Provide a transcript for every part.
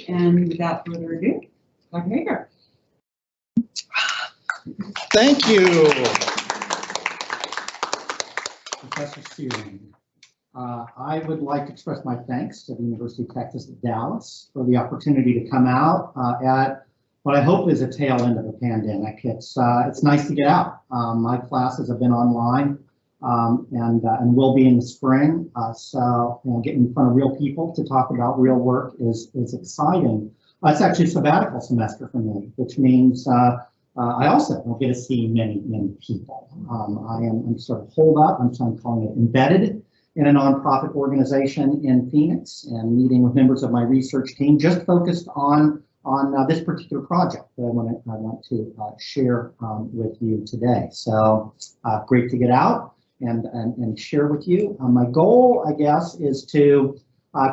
And without further ado, Dr. Hager. Thank you, Professor Searing. I would like to express my thanks to the University of Texas at Dallas for the opportunity to come out at what I hope is a tail end of the pandemic. It's nice to get out. My classes have been online and will be in the spring. So getting in front of real people to talk about real work is exciting. It's actually a sabbatical semester for me, which means I also don't get to see many people. I'm sort of holed up. I'm calling it embedded in a nonprofit organization in Phoenix and meeting with members of my research team, just focused on this particular project that I want to share with you today. So great to get out and share with you. My goal, I guess, is to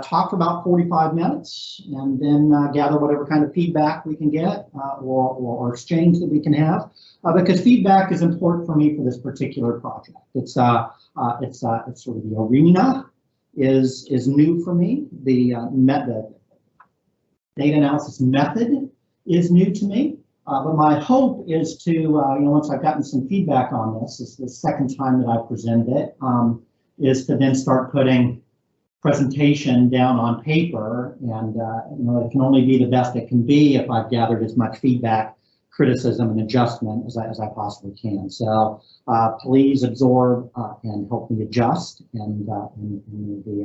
talk for about 45 minutes and then gather whatever kind of feedback we can get or exchange that we can have, because feedback is important for me for this particular project. It's sort of the arena is new for me. The data analysis method is new to me. But my hope is to, once I've gotten some feedback on this is the second time that I presented it, is to then start putting presentation down on paper, and it can only be the best it can be if I've gathered as much feedback, criticism, and adjustment as I possibly can. So please absorb and help me adjust, and it'll be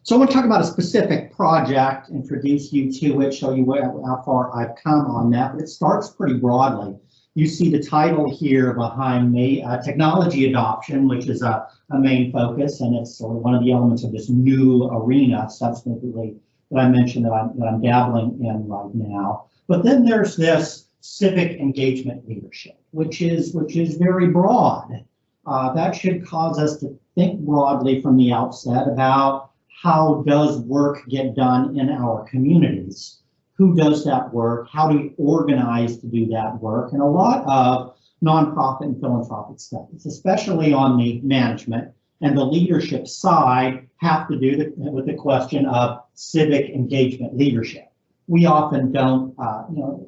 So I want to talk about a specific project, introduce you to it, show you how far I've come on that, but it starts pretty broadly. You see the title here behind me, technology adoption, which is a main focus, and it's sort of one of the elements of this new arena, substantively, that I mentioned that I'm dabbling in right now. But then there's this civic engagement leadership, which is very broad. That should cause us to think broadly from the outset about how does work get done in our communities? Who does that work? How do we organize to do that work? And a lot of nonprofit and philanthropic studies, especially on the management and the leadership side, have to do with the question of civic engagement leadership. We often don't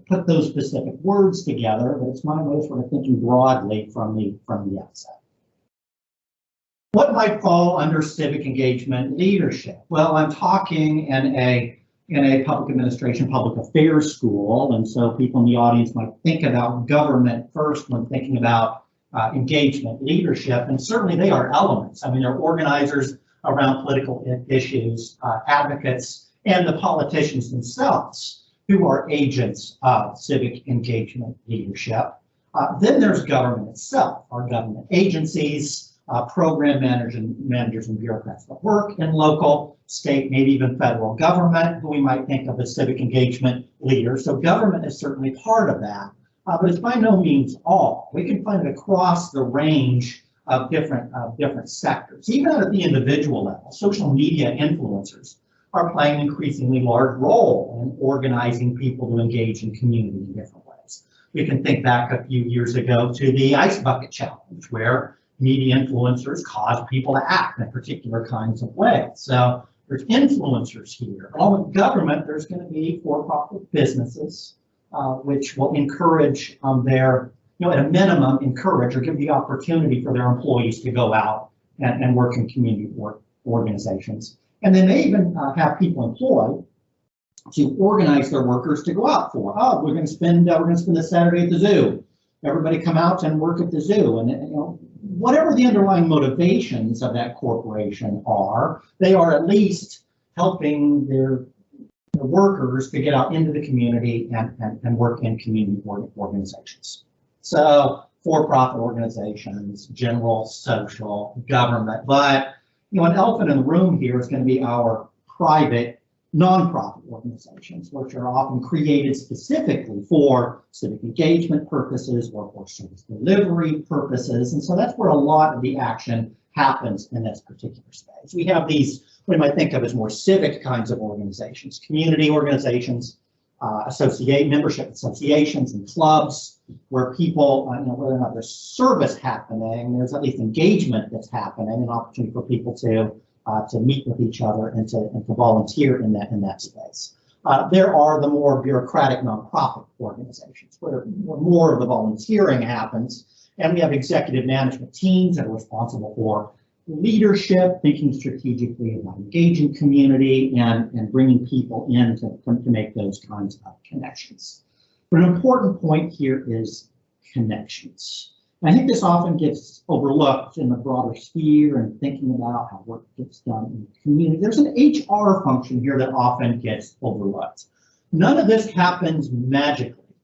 put those specific words together, but it's my way of sort of thinking broadly from the outset. What might fall under civic engagement leadership? Well, I'm talking in a public administration, public affairs school, and so people in the audience might think about government first when thinking about engagement leadership, and certainly they are elements. I mean, they're organizers around political issues, advocates, and the politicians themselves who are agents of civic engagement leadership. Then there's government itself, our government agencies, program managers and bureaucrats that work in local, state, maybe even federal government, who we might think of as civic engagement leaders. So government is certainly part of that, but it's by no means all. We can find it across the range of different sectors. Even at the individual level, social media influencers are playing an increasingly large role in organizing people to engage in community in different ways. We can think back a few years ago to the Ice Bucket Challenge, where media influencers cause people to act in particular kinds of ways. So there's influencers here. All with government, there's going to be for-profit businesses, which will encourage their, at a minimum, encourage or give the opportunity for their employees to go out and work in community organizations. And then they even have people employed to organize their workers to go out for. Oh, we're going to spend this Saturday at the zoo. Everybody come out and work at the zoo, and whatever the underlying motivations of that corporation are, they are at least helping their workers to get out into the community and work in community organizations. So for-profit organizations, general, social, government, but an elephant in the room here is going to be our private nonprofit organizations, which are often created specifically for civic engagement purposes or for service delivery purposes. And so that's where a lot of the action happens in this particular space. We have these, what you might think of as more civic kinds of organizations, community organizations, membership associations and clubs, where people, whether or not there's service happening, there's at least engagement that's happening, an opportunity for people to to meet with each other and to volunteer in that space. There are the more bureaucratic nonprofit organizations where more of the volunteering happens, and we have executive management teams that are responsible for leadership, thinking strategically about engaging community and bringing people in to make those kinds of connections. But an important point here is connections. And I think this often gets overlooked in the broader sphere and thinking about how work gets done in the community. There's an HR function here that often gets overlooked. None of this happens magically,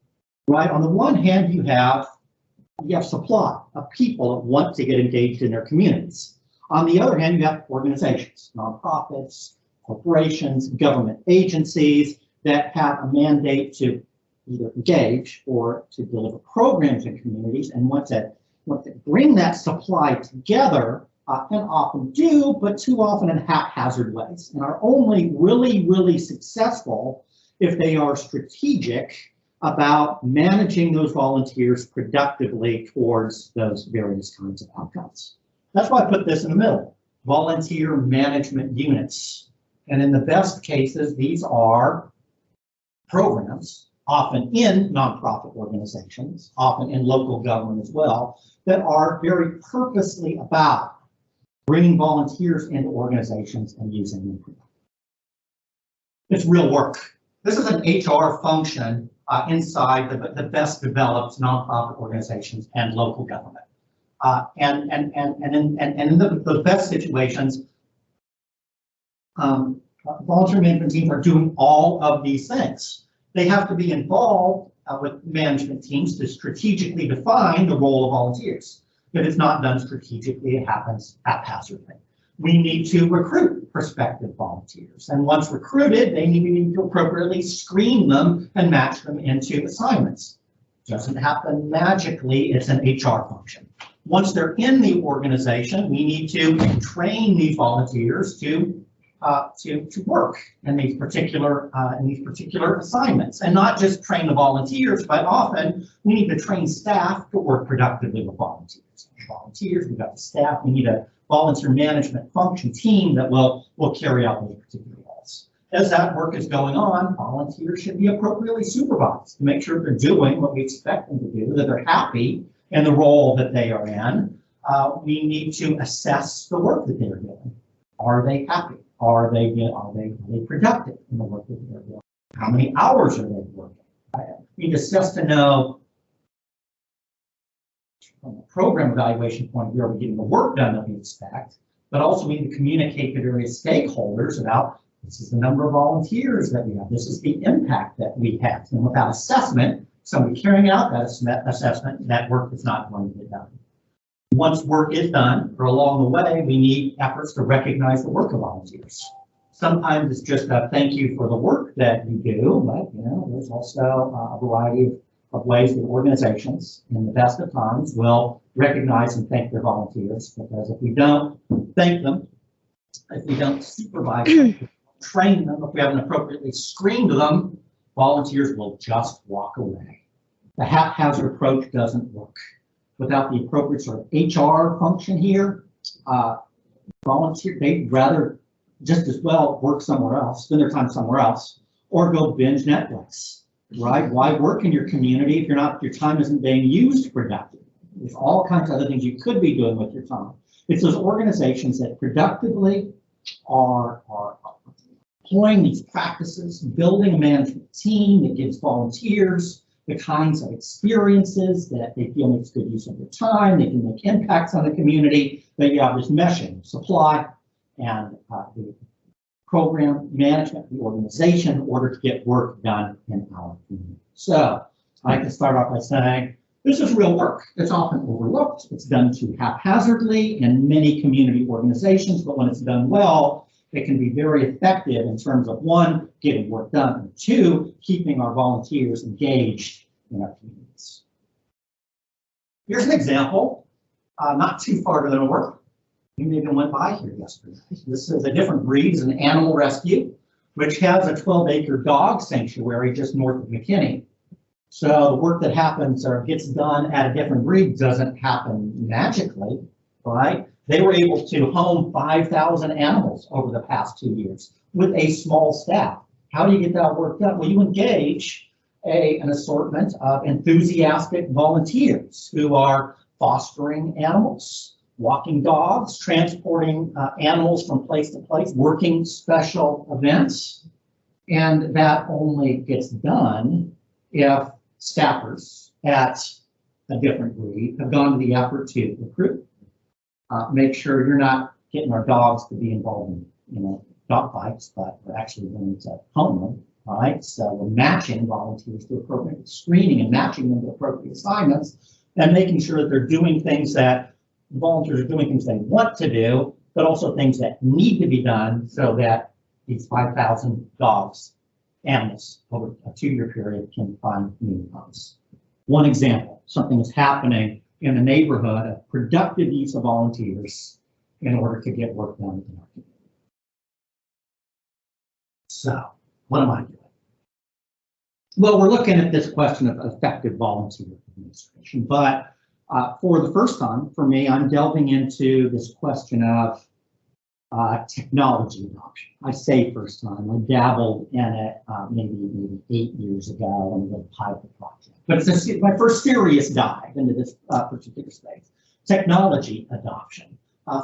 right? On the one hand, you have supply of people that want to get engaged in their communities. On the other hand, you have organizations, nonprofits, corporations, government agencies that have a mandate to either engage or to deliver programs in communities and want to bring that supply together and often do, but too often in haphazard ways, and are only really successful if they are strategic about managing those volunteers productively towards those various kinds of outcomes. That's why I put this in the middle, volunteer management units. And in the best cases, these are programs, often in nonprofit organizations, often in local government as well, that are very purposely about bringing volunteers into organizations and using them. It's real work. This is an HR function inside the best developed nonprofit organizations and local government. And in the best situations, volunteer management teams are doing all of these things. They have to be involved with management teams to strategically define the role of volunteers. If it's not done strategically, it happens haphazardly. We need to recruit prospective volunteers, and once recruited, we need to appropriately screen them and match them into assignments. It doesn't happen magically, it's an HR function. Once they're in the organization, we need to train these volunteers to work in these particular assignments, and not just train the volunteers, but often we need to train staff to work productively with volunteers. We've got the staff, we need a volunteer management function team that will carry out those particular roles. As that work is going on, volunteers should be appropriately supervised to make sure they're doing what we expect them to do, that they're happy in the role that they are in. We need to assess the work that they're doing. Are they happy? Are they productive in the work that they're doing? How many hours are they working? We need to assess to know, from a program evaluation point of view, are we getting the work done that we expect? But also we need to communicate to various stakeholders about, this is the number of volunteers that we have, this is the impact that we have. And without assessment, somebody carrying out that assessment, that work is not going to get done. Once work is done, or along the way, we need efforts to recognize the work of volunteers. Sometimes it's just a thank you for the work that you do, but there's also a variety of ways that organizations, in the best of times, will recognize and thank their volunteers. Because if we don't thank them, if we don't supervise them, train them, if we haven't appropriately screened them, volunteers will just walk away. The haphazard approach doesn't work. Without the appropriate sort of HR function here, they'd rather just as well work somewhere else, spend their time somewhere else, or go binge Netflix, right? Why work in your community if your time isn't being used productively? There's all kinds of other things you could be doing with your time. It's those organizations that productively are employing these practices, building a management team that gives volunteers the kinds of experiences that they feel makes good use of their time, they can make impacts on the community, that you have this meshing, supply and the program management, the organization, in order to get work done in our community. So I can start off by saying, this is real work. It's often overlooked. It's done too haphazardly in many community organizations, but when it's done well, it can be very effective in terms of, one, getting work done, and two, keeping our volunteers engaged in our communities. Here's an example, not too far to the north. You maybe went by here yesterday. This is a different breed, it's an animal rescue, which has a 12-acre dog sanctuary just north of McKinney. So the work that happens or gets done at a different breed doesn't happen magically, right? They were able to home 5,000 animals over the past 2 years with a small staff. How do you get that work done? Well, you engage an assortment of enthusiastic volunteers who are fostering animals, walking dogs, transporting animals from place to place, working special events. And that only gets done if staffers at a different breed have gone to the effort to recruit, make sure you're not getting our dogs to be involved in dog fights, but we're actually going to home them. All right, so we're matching volunteers to appropriate screening and matching them to appropriate assignments, and making sure that they're doing things that volunteers are doing things they want to do, but also things that need to be done so that these 5,000 dogs, animals, over a 2-year period can find new homes. One example, something is happening in the neighborhood of productive use of volunteers in order to get work done in our community. So, what am I doing? Well, we're looking at this question of effective volunteer administration, but for the first time, for me, I'm delving into this question of technology adoption. I say first time, I dabbled in it maybe 8 years ago in the pilot project, but it's my first serious dive into this particular space. Technology adoption,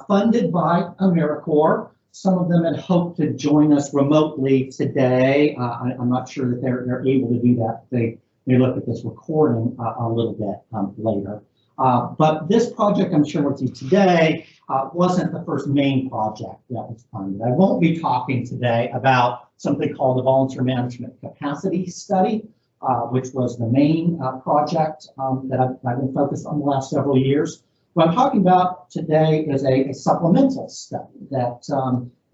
funded by AmeriCorps. Some of them had hoped to join us remotely today. I'm not sure that they're able to do that. They may look at this recording a little bit later. But this project I'm sharing with you today wasn't the first main project that was funded. I won't be talking today about something called the Volunteer Management Capacity Study, which was the main project that I've been focused on the last several years. What I'm talking about today is a supplemental study that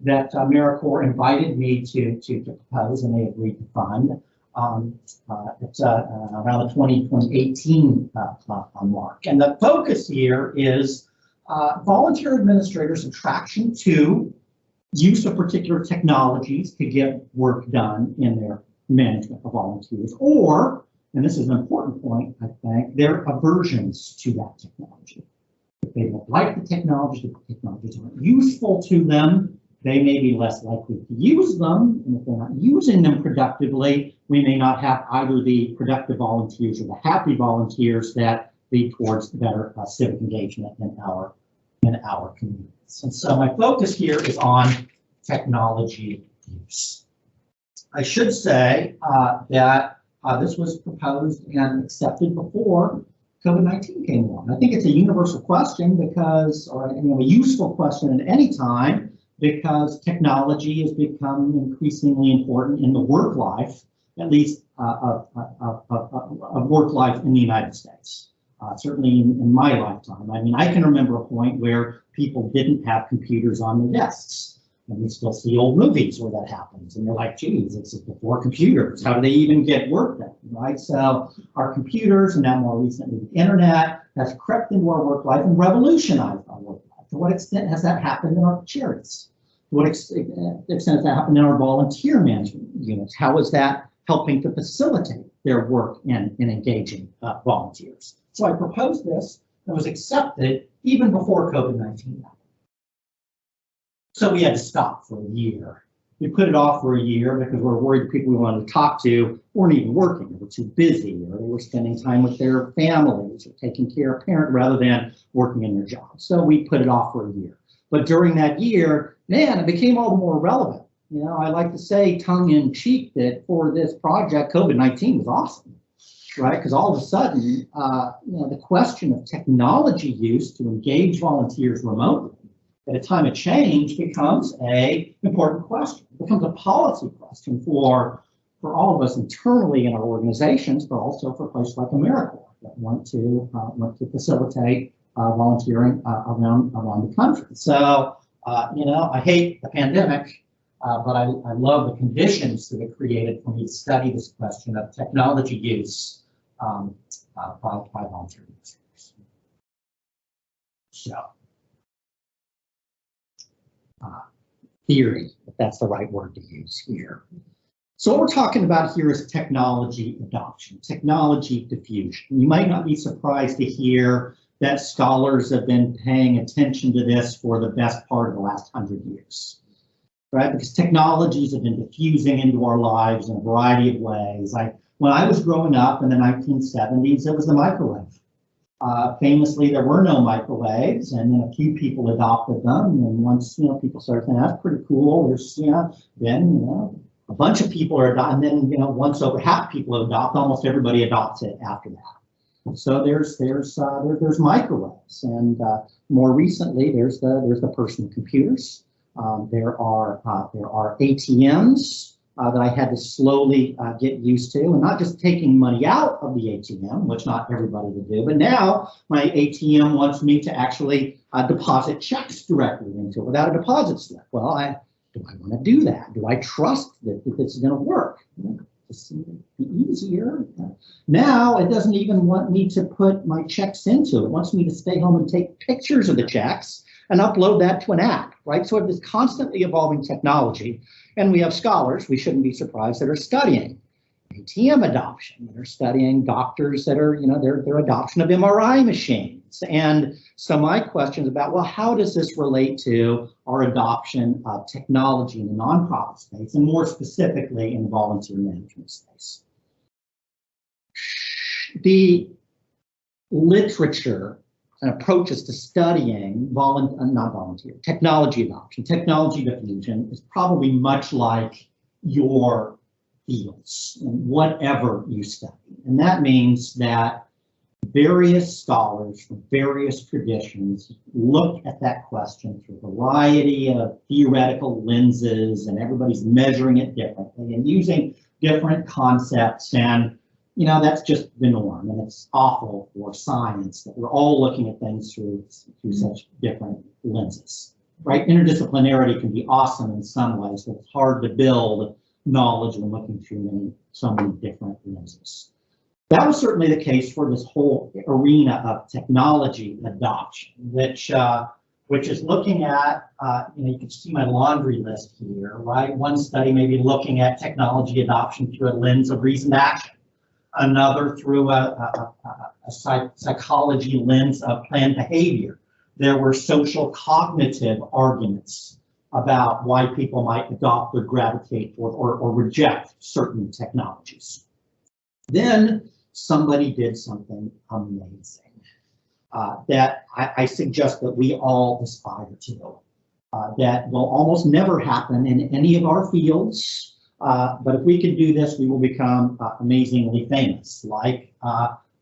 AmeriCorps invited me to propose, and they agreed to fund. It's around the 2018 mark. And the focus here is volunteer administrators' attraction to use of particular technologies to get work done in their management of volunteers, or, and this is an important point, I think, their aversions to that technology. If they don't like the technologies, if the technologies aren't useful to them, they may be less likely to use them. And if they're not using them productively, we may not have either the productive volunteers or the happy volunteers that lead towards better civic engagement in our communities. And so my focus here is on technology use. I should say that this was proposed and accepted before COVID-19 came along. I think it's a universal question because, or a useful question at any time, because technology has become increasingly important in the work life, at least of work life in the United States. Certainly in my lifetime. I mean, I can remember a point where people didn't have computers on their desks. And we still see old movies where that happens. And you're like, geez, it's before computers. How do they even get work done, right? So our computers, and now more recently the internet, has crept into our work life and revolutionized our work life. To what extent has that happened in our charities? To what extent has that happened in our volunteer management units? How is that helping to facilitate their work in engaging volunteers? So I proposed this, and was accepted even before COVID-19 happened. So we had to stop for a year. We put it off for a year because we were worried the people we wanted to talk to weren't even working, they were too busy, or they were spending time with their families or taking care of parents rather than working in their jobs. So we put it off for a year. But during that year, man, it became all the more relevant. You know, I like to say tongue in cheek that for this project, COVID-19 was awesome, right? Because all of a sudden, the question of technology use to engage volunteers remotely at a time of change becomes an important question. It becomes a policy question for all of us internally in our organizations, but also for places like AmeriCorps that want to facilitate volunteering around the country. So, I hate the pandemic, but I love the conditions that it created for me to study this question of technology use by volunteer administrators. So. Theory, if that's the right word to use here. So what we're talking about here is technology adoption, technology diffusion. You might not be surprised to hear that scholars have been paying attention to this for the best part of the last 100 years, right? Because technologies have been diffusing into our lives in a variety of ways. When I was growing up in the 1970s, it was the microwave. Famously, there were no microwaves, and then a few people adopted them. And once people started saying that's pretty cool, there's then a bunch of people are adopting. And then once over half people adopt, almost everybody adopts it after that. So there's microwaves, and more recently there's the personal computers. There are ATMs. That I had to slowly get used to, and not just taking money out of the ATM, which not everybody would do, but now my ATM wants me to actually deposit checks directly into it without a deposit slip. Well, do I want to do that? Do I trust that this is going to work? This be easier. Now it doesn't even want me to put my checks into it. It wants me to stay home and take pictures of the checks and upload that to an app, right? So we have this constantly evolving technology, and we have scholars, we shouldn't be surprised, that are studying ATM adoption, that are studying doctors that are, their adoption of MRI machines. And so my question is about, well, how does this relate to our adoption of technology in the nonprofit space, and more specifically in the volunteer management space? The literature and approaches to studying technology adoption, technology diffusion is probably much like your fields and whatever you study. And that means that various scholars from various traditions look at that question through a variety of theoretical lenses, and everybody's measuring it differently and using different concepts. And that's just the norm, and it's awful for science that we're all looking at things through such different lenses, right? Interdisciplinarity can be awesome in some ways, but it's hard to build knowledge when looking through so many different lenses. That was certainly the case for this whole arena of technology adoption, which is looking at, you can see my laundry list here, right? One study may be looking at technology adoption through a lens of reasoned action. Another through a psychology lens of planned behavior. There were social cognitive arguments about why people might adopt or gravitate or reject certain technologies. Then somebody did something amazing that I suggest that we all aspire to, that will almost never happen in any of our fields. But if we can do this, we will become amazingly famous, like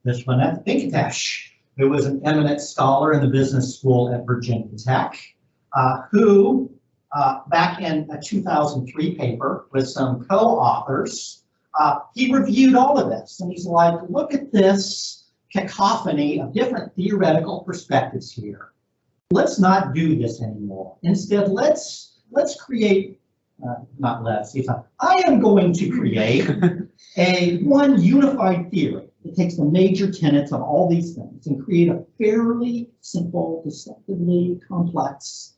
this one at Venkatesh, who was an eminent scholar in the business school at Virginia Tech, who back in a 2003 paper with some co-authors, he reviewed all of this, and he's like, look at this cacophony of different theoretical perspectives here. Let's not do this anymore. Instead, let's create I am going to create one unified theory that takes the major tenets of all these things and create a fairly simple, deceptively complex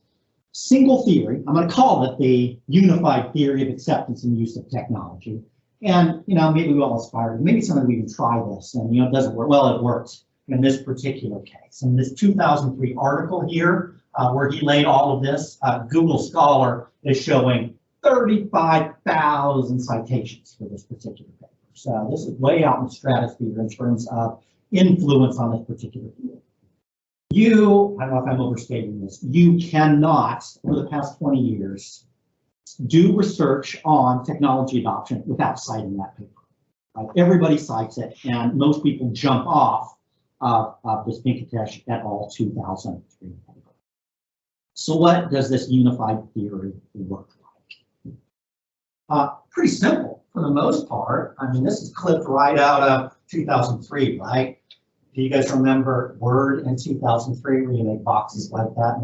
single theory. I'm going to call it the unified theory of acceptance and use of technology. And maybe we all aspire to, maybe somebody we can try this, and it doesn't work. Well, it worked in this particular case. In this 2003 article here, where he laid all of this, Google Scholar is showing 35,000 citations for this particular paper. So this is way out in the stratosphere in terms of influence on this particular field. I don't know if I'm overstating this, you cannot, for the past 20 years, do research on technology adoption without citing that paper. Right? Everybody cites it, and most people jump off of this Venkatesh et al. 2003 paper. So what does this unified theory look like? Pretty simple for the most part. I mean, this is clipped right out of 2003, right? Do you guys remember Word in 2003 where you make boxes like that?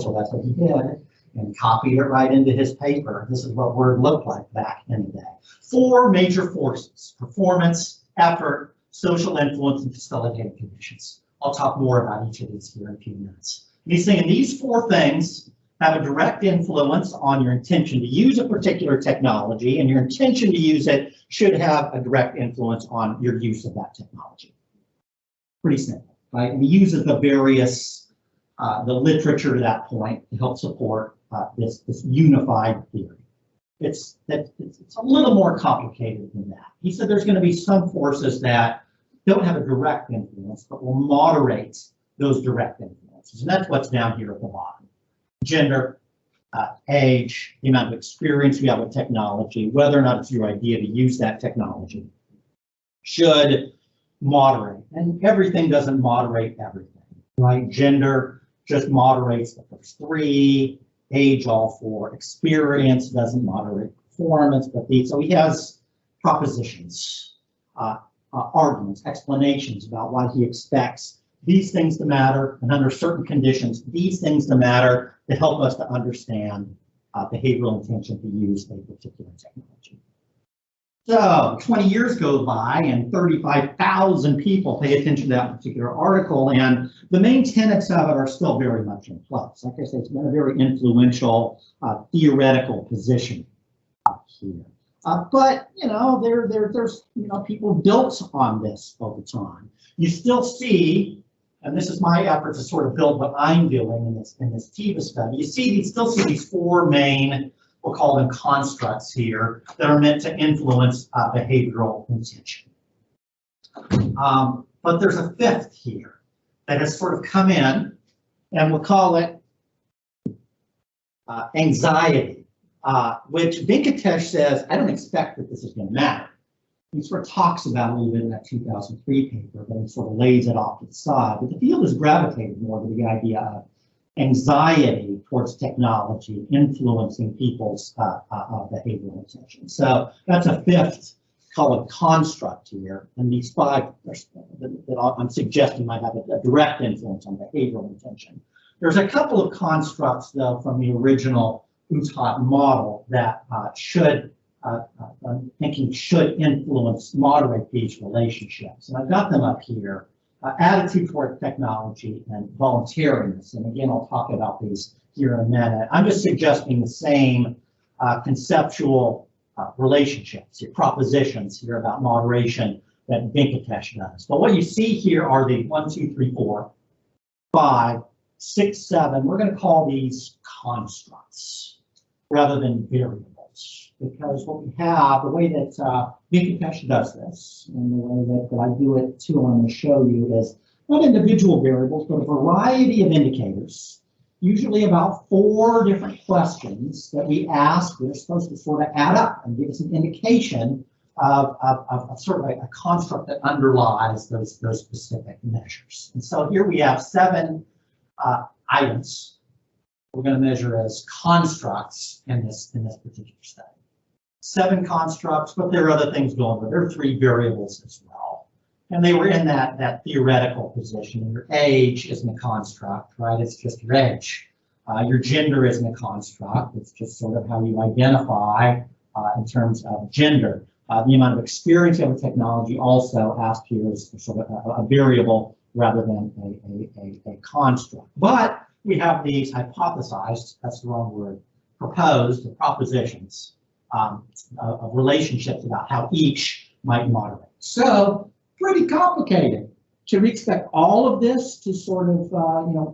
So that's what he did, and copied it right into his paper. This is what Word looked like back in the day. 4 major forces: performance, effort, social influence, and facilitated conditions. I'll talk more about each of these here in a few minutes. He's saying these 4 things have a direct influence on your intention to use a particular technology, and your intention to use it should have a direct influence on your use of that technology. Pretty simple. right? And he uses the various, the literature to that point to help support this unified theory. It's a little more complicated than that. He said there's going to be some forces that don't have a direct influence, but will moderate those direct influences. And that's what's down here at the bottom. Gender, age, the amount of experience we have with technology, whether or not it's your idea to use that technology, should moderate. And everything doesn't moderate everything, right? Gender just moderates the first three, age all four, experience doesn't moderate performance, but so he has propositions, arguments, explanations about why he expects these things to matter, and under certain conditions, these things to matter to help us to understand behavioral intention to use a particular technology. So 20 years go by and 35,000 people pay attention to that particular article, and the main tenets of it are still very much in place. Like I said, it's been a very influential theoretical position here. But you know, there's people built on this over time. You still see, and this is my effort to sort of build what I'm doing in this TIVA study. You still see these four main, we'll call them constructs here, that are meant to influence behavioral intention. But there's a fifth here that has sort of come in, and we'll call it anxiety, which Venkatesh says, I don't expect that this is going to matter. He sort of talks about it a little bit in that 2003 paper, but he sort of lays it off to the side. But the field has gravitated more to the idea of anxiety towards technology influencing people's behavioral intention. So that's a fifth colored construct here, and these five that I'm suggesting might have a direct influence on behavioral intention. There's a couple of constructs, though, from the original UTAT model that I'm thinking should influence, moderate these relationships. And I've got them up here. Attitude toward technology and voluntariness. And again, I'll talk about these here in a minute. I'm just suggesting the same conceptual relationships, here, propositions here about moderation that Venkatesh does. But what you see here are the 1, 2, 3, 4, 5, 6, 7. We're going to call these constructs rather than variables. Because what we have, the way that Venkatesh does this, and the way that I do it too, I'm going to show you, is not individual variables, but a variety of indicators, usually about 4 different questions that we ask. They're supposed to sort of add up and give us an indication of sort of a construct that underlies those specific measures. And so here we have 7 items we're going to measure as constructs in this particular study. 7 constructs, but there are other things going on. There are 3 variables as well. And they were in that theoretical position. Your age isn't a construct, right? It's just your age. Your gender isn't a construct. It's just sort of how you identify in terms of gender. The amount of experience you have with technology also asked here is sort of a variable rather than a construct. But we have these hypothesized, that's the wrong word, proposed propositions of relationships about how each might moderate. So pretty complicated. Should we expect all of this to sort of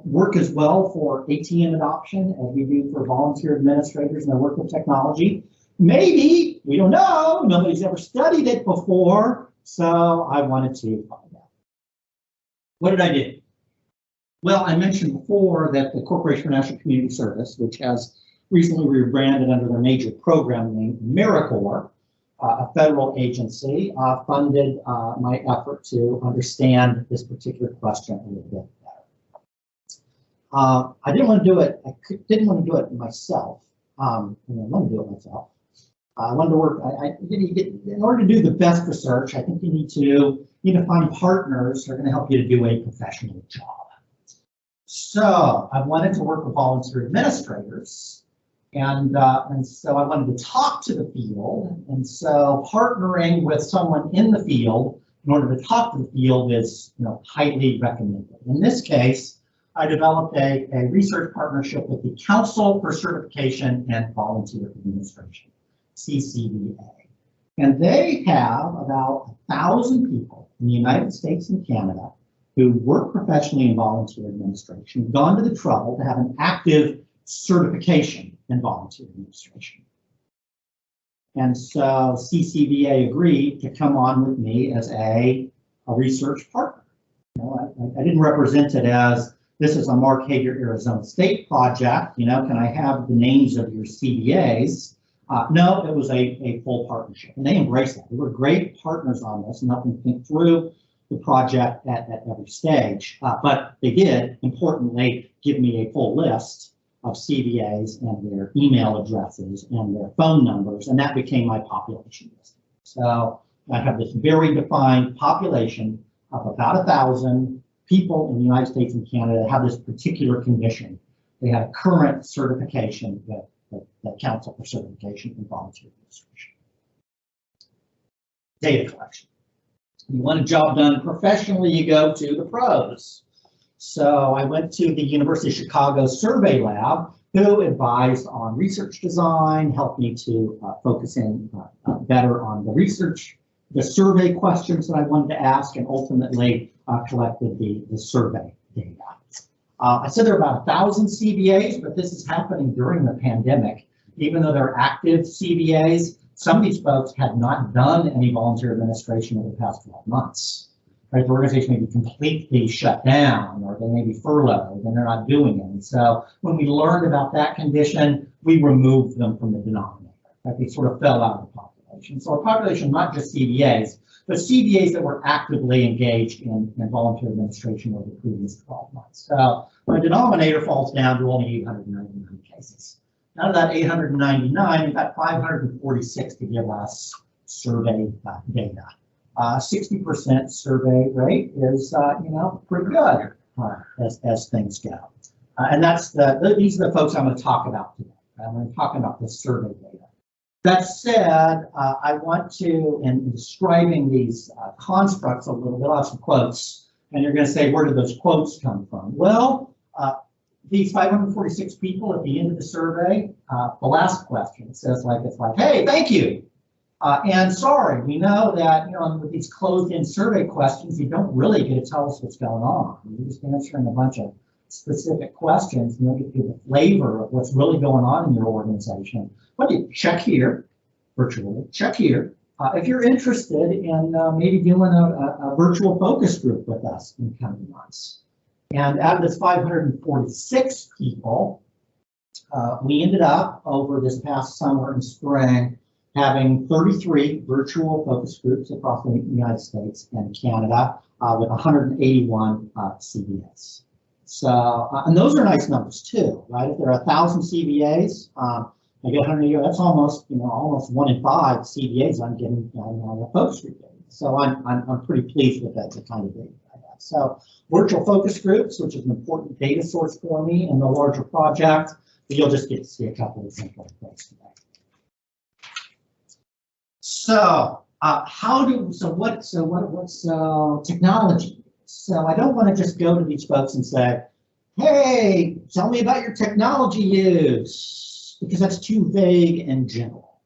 work as well for ATM adoption as we do for volunteer administrators and their work with technology? Maybe, we don't know. Nobody's ever studied it before, so I wanted to find out. What did I do? Well, I mentioned before that the Corporation for National Community Service, which has recently rebranded under their major program name, AmeriCorps, a federal agency, funded my effort to understand this particular question a little bit better. I didn't want to do it. I didn't want to do it myself. I want to do it myself. I wanted to work. In order to do the best research, I think you need to find partners who are going to help you to do a professional job. So I wanted to work with volunteer administrators. And so I wanted to talk to the field, and so partnering with someone in the field in order to talk to the field is highly recommended. In this case, I developed a research partnership with the Council for Certification and Volunteer Administration, CCVA. And they have about 1,000 people in the United States and Canada who work professionally in volunteer administration, gone to the trouble to have an active certification in volunteer administration. And so CCVA agreed to come on with me as a research partner. You know, I didn't represent it as this is a Mark Hager Arizona State project. You know, can I have the names of your CVAs? No, it was a full partnership, and they embraced that. They were great partners on this and helped me think through the project at every stage. But they did, importantly, give me a full list of CVAs and their email addresses and their phone numbers, and that became my population list. So I have this very defined population of about 1,000 people in the United States and Canada that have this particular condition. They have a current certification with the Council for Certification in Volunteer Administration. Data collection. You want a job done professionally, you go to the pros. So I went to the University of Chicago Survey Lab, who advised on research design, helped me to focus in better on the research, the survey questions that I wanted to ask, and ultimately collected the survey data. I said there are about 1,000 CVAs, but this is happening during the pandemic. Even though they're active CVAs, some of these folks had not done any volunteer administration over the past 12 months. Right, the organization may be completely shut down, or they may be furloughed, and they're not doing it. So when we learned about that condition, we removed them from the denominator. Right? They sort of fell out of the population. So our population, not just CVAs, but CVAs that were actively engaged in volunteer administration over the previous 12 months. So my denominator falls down to only 899 cases. Out of that 899, we've got 546 to give us survey data. 60% survey rate is, you know, pretty good as things go. And that's these are the folks I'm going to talk about today. I'm going to talk about the survey data. That said, I want to, in describing these constructs a little bit, I'll have some quotes, and you're going to say, where did those quotes come from? Well, these 546 people at the end of the survey, the last question says it's like, hey, thank you. And sorry, we know that, you know, with these closed-in survey questions, you don't really get to tell us what's going on. You're just answering a bunch of specific questions, and you don't get the flavor of what's really going on in your organization. But you check here, virtually, check here. If you're interested in maybe doing a virtual focus group with us in coming months. And out of this 546 people, we ended up over this past summer and spring having 33 virtual focus groups across the United States and Canada with 181 CVAs. So, and those are nice numbers too, right? If there are 1,000 CVAs, I get 100, that's almost, you know, almost 1 in 5 CVAs I'm getting on a focus group. So I'm pretty pleased with that, the kind of data I have. So virtual focus groups, which is an important data source for me in the larger project, but you'll just get to see a couple of examples today. So what's technology? So I don't want to just go to these folks and say, hey, tell me about your technology use, because that's too vague and general.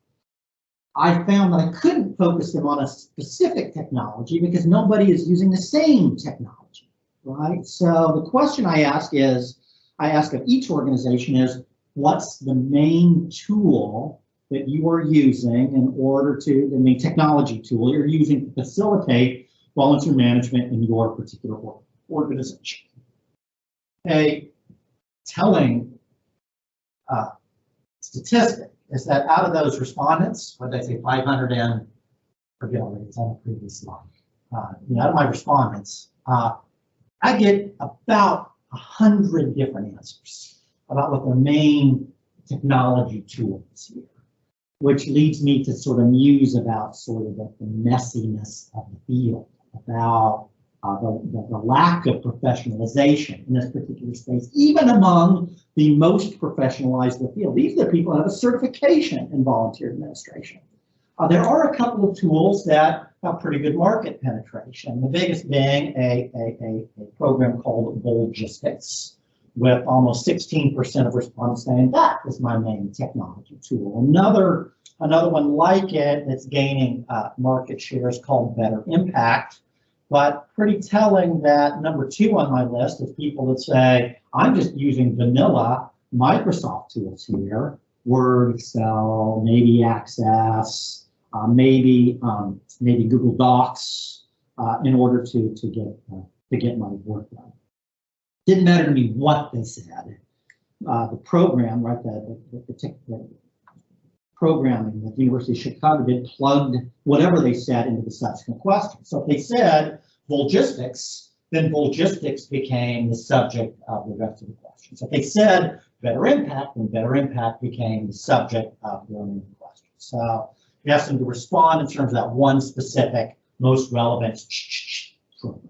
I found that I couldn't focus them on a specific technology because nobody is using the same technology, right? So the question I ask of each organization is, what's the main tool that you are using in order to, the main technology tool you're using to facilitate volunteer management in your particular organization? A telling statistic is that out of those respondents, what did I say, 500 and, forget already, it's on the previous slide. Out of my respondents, I get about 100 different answers about what their main technology tool is here, which leads me to sort of muse about sort of the messiness of the field, about the lack of professionalization in this particular space, even among the most professionalized in the field. These are the people who have a certification in volunteer administration. There are a couple of tools that have pretty good market penetration, the biggest being a program called Logistics, with almost 16% of respondents saying that is my main technology tool. Another one like it that's gaining market share is called Better Impact. But pretty telling that number 2 on my list is people that say, I'm just using vanilla Microsoft tools here, Word, Excel, maybe Access, maybe Google Docs, in order to get my work done. Didn't matter to me what they said. The program, right? The programming that the University of Chicago did plugged whatever they said into the subsequent question. So if they said Volgistics, then Volgistics became the subject of the rest of the question. So if they said better impact, then better impact became the subject of the remaining question. So you ask them to respond in terms of that one specific, most relevant program.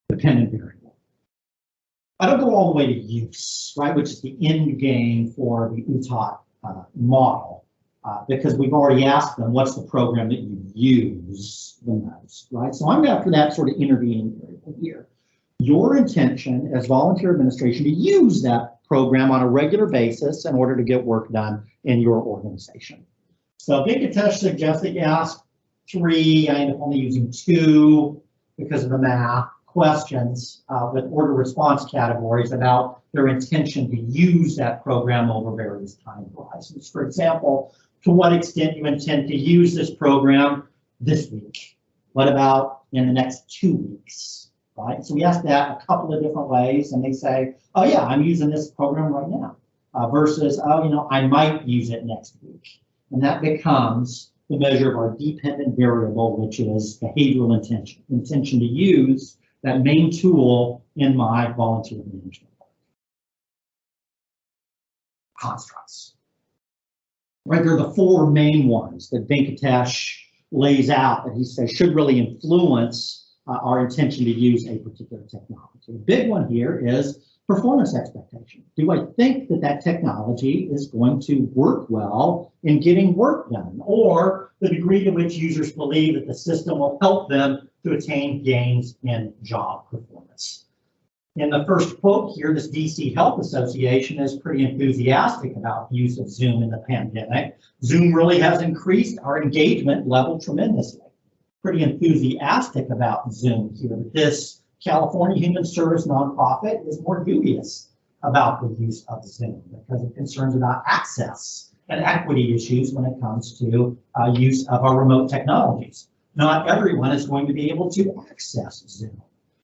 Dependent variable. I don't go all the way to use, right, which is the end game for the UTOT model, because we've already asked them what's the program that you use the most, right? So I'm after that sort of intervening variable here. Your intention as volunteer administration to use that program on a regular basis in order to get work done in your organization. So Venkatesh suggests that you ask 3, I end up only using 2 because of the math questions with order response categories about their intention to use that program over various time horizons. For example, to what extent you intend to use this program this week? What about in the next 2 weeks? Right? So we ask that a couple of different ways, and they say, oh yeah, I'm using this program right now, versus, oh, you know, I might use it next week. And that becomes the measure of our dependent variable, which is behavioral intention to use that main tool in my volunteer management. Constructs. Right, they're the 4 main ones that Venkatesh lays out that he says should really influence our intention to use a particular technology. The big one here is performance expectation. Do I think that that technology is going to work well in getting work done, or the degree to which users believe that the system will help them to attain gains in job performance? In the first quote here, this DC Health Association is pretty enthusiastic about the use of Zoom in the pandemic. Zoom really has increased our engagement level tremendously. Pretty enthusiastic about Zoom here. This California Human Service nonprofit is more dubious about the use of Zoom because of concerns about access and equity issues when it comes to use of our remote technologies. Not everyone is going to be able to access Zoom.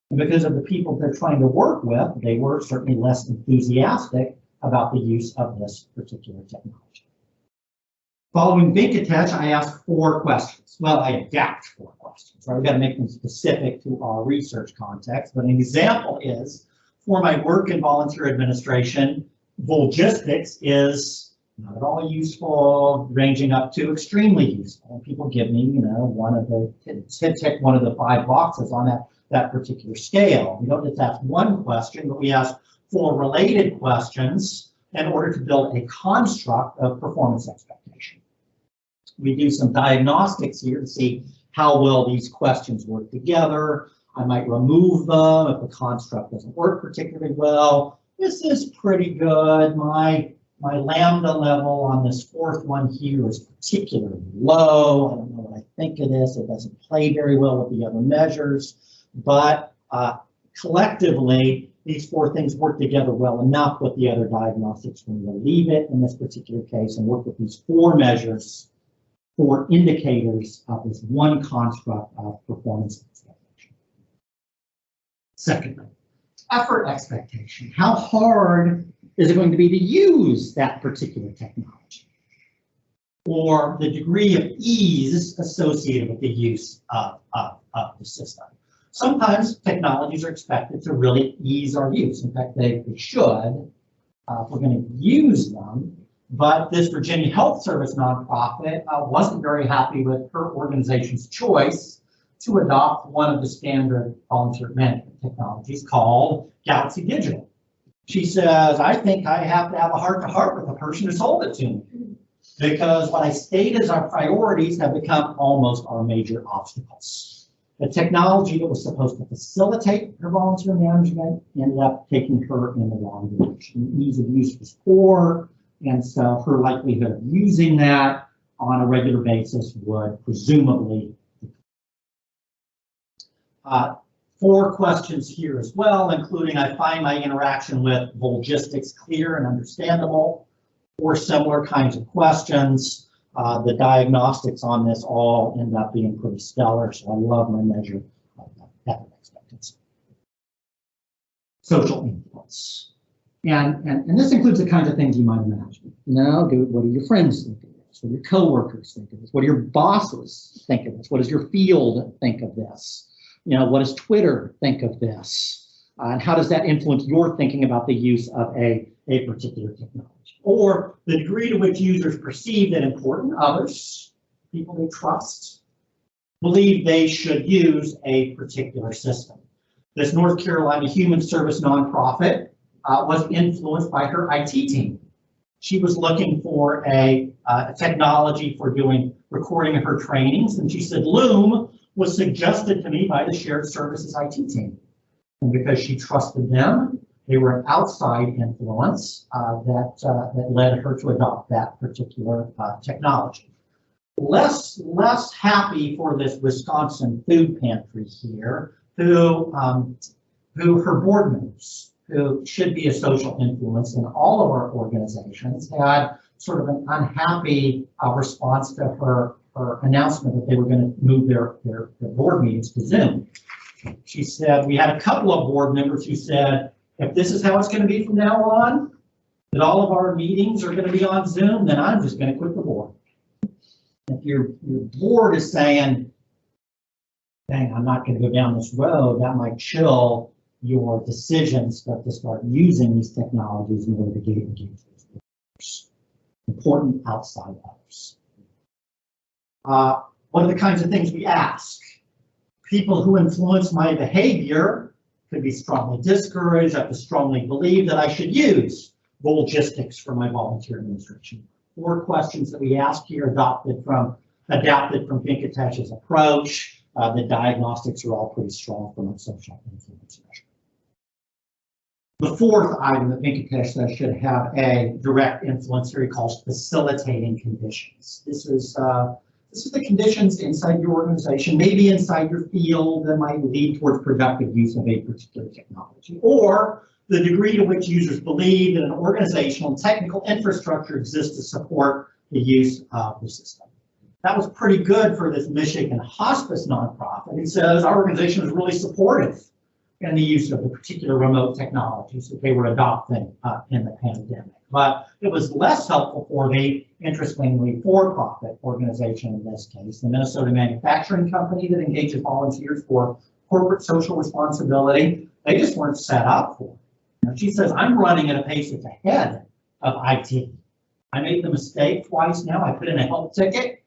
And because of the people they're trying to work with, they were certainly less enthusiastic about the use of this particular technology. Following Venkatesh, I asked 4 questions. Well, I adapt 4 questions, right? We've got to make them specific to our research context. But an example is, for my work in volunteer administration, Volgistics is not at all useful, ranging up to extremely useful. And people give me, you know, tick one of the 5 boxes on that particular scale. We don't just ask 1 question, but we ask 4 related questions in order to build a construct of performance expectation. We do some diagnostics here to see how well these questions work together. I might remove them if the construct doesn't work particularly well. This is pretty good. My lambda level on this 4th one here is particularly low. I don't know what I think of this. It doesn't play very well with the other measures, but collectively, these 4 things work together well enough with the other diagnostics when we leave it in this particular case and work with these 4 measures, 4 indicators of this one construct of performance expectation. Secondly, effort expectation. How hard is it going to be to use that particular technology? Or the degree of ease associated with the use of the system. Sometimes technologies are expected to really ease our use. In fact, they should if we're going to use them. But this Virginia Health Service nonprofit wasn't very happy with her organization's choice to adopt one of the standard volunteer management technologies called Galaxy Digital. She says, I think I have to have a heart-to-heart with the person who sold it to me, because what I state as our priorities have become almost our major obstacles. The technology that was supposed to facilitate her volunteer management ended up taking her in the wrong direction. The ease of use was poor, and so her likelihood of using that on a regular basis would presumably 4 questions here as well, including I find my interaction with logistics clear and understandable, 4 similar kinds of questions. The diagnostics on this all end up being pretty stellar, so I love my measure of life expectancy. Social influence. And this includes the kinds of things you might imagine. What do your friends think of this? What do your coworkers think of this? What do your bosses think of this? What does your field think of this? What does Twitter think of this? And how does that influence your thinking about the use of a particular technology? Or the degree to which users perceive that important others, people they trust, believe they should use a particular system. This North Carolina human service nonprofit was influenced by her IT team. She was looking for a technology for recording of her trainings, and she said Loom was suggested to me by the shared services IT team. And because she trusted them, they were an outside influence that led her to adopt that particular technology. Less happy for this Wisconsin food pantry here, who her board members, who should be a social influence in all of our organizations, had sort of an unhappy response to her announcement that they were going to move their board meetings to Zoom. She said, we had a couple of board members who said, if this is how it's going to be from now on, that all of our meetings are going to be on Zoom, then I'm just going to quit the board. If your board is saying, dang, I'm not going to go down this road, that might chill your decisions to start using these technologies in order to engage with important outside others. What are the kinds of things we ask? People who influence my behavior could be strongly discouraged. I have to strongly believe that I should use logistics for my volunteer administration. 4 questions that we ask here adapted from Venkatesh's approach. The diagnostics are all pretty strong from a social influence measure. The 4th item that Venkatesh says should have a direct influence here he calls facilitating conditions. This is the conditions inside your organization, maybe inside your field, that might lead towards productive use of a particular technology, or the degree to which users believe that an organizational and technical infrastructure exists to support the use of the system. That was pretty good for this Michigan hospice nonprofit. He says our organization is really supportive in the use of the particular remote technologies that they were adopting in the pandemic. But it was less helpful for the, interestingly, for-profit organization in this case, the Minnesota Manufacturing Company that engages volunteers for corporate social responsibility. They just weren't set up for it. She says, I'm running at a pace that's ahead of IT. I made the mistake twice now. I put in a help ticket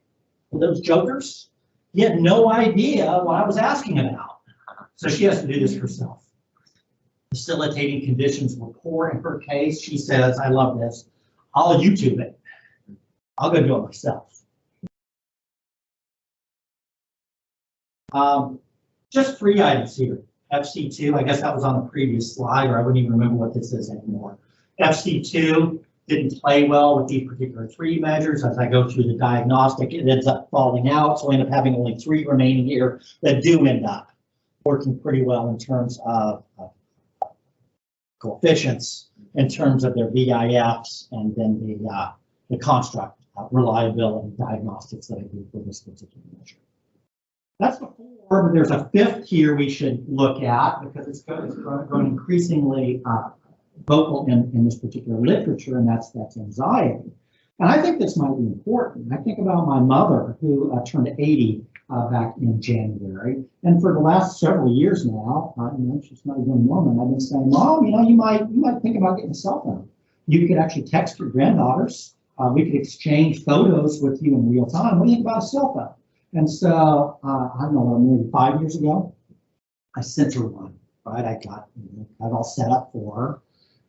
for those jokers. He had no idea what I was asking about. So she has to do this herself. Facilitating conditions were poor in her case. She says, I love this. I'll YouTube it. I'll go do it myself. Just 3 items here. FC2, I guess that was on the previous slide, or I wouldn't even remember what this is anymore. FC2 didn't play well with these particular 3 measures. As I go through the diagnostic, it ends up falling out, so I end up having only 3 remaining here that do end up working pretty well in terms of coefficients, in terms of their VIFs, and then the construct reliability diagnostics that I do for this particular measure. That's the 4, but there's a 5th here we should look at because it's going increasingly vocal in this particular literature, and that's anxiety. And I think this might be important. I think about my mother who turned 80 back in January, and for the last several years now, she's not a young woman. I've been saying, Mom, you might think about getting a cell phone. You could actually text your granddaughters. We could exchange photos with you in real time. What do you think about a cell phone? And so I don't know, maybe 5 years ago, I sent her one. Right, I got it all set up for her,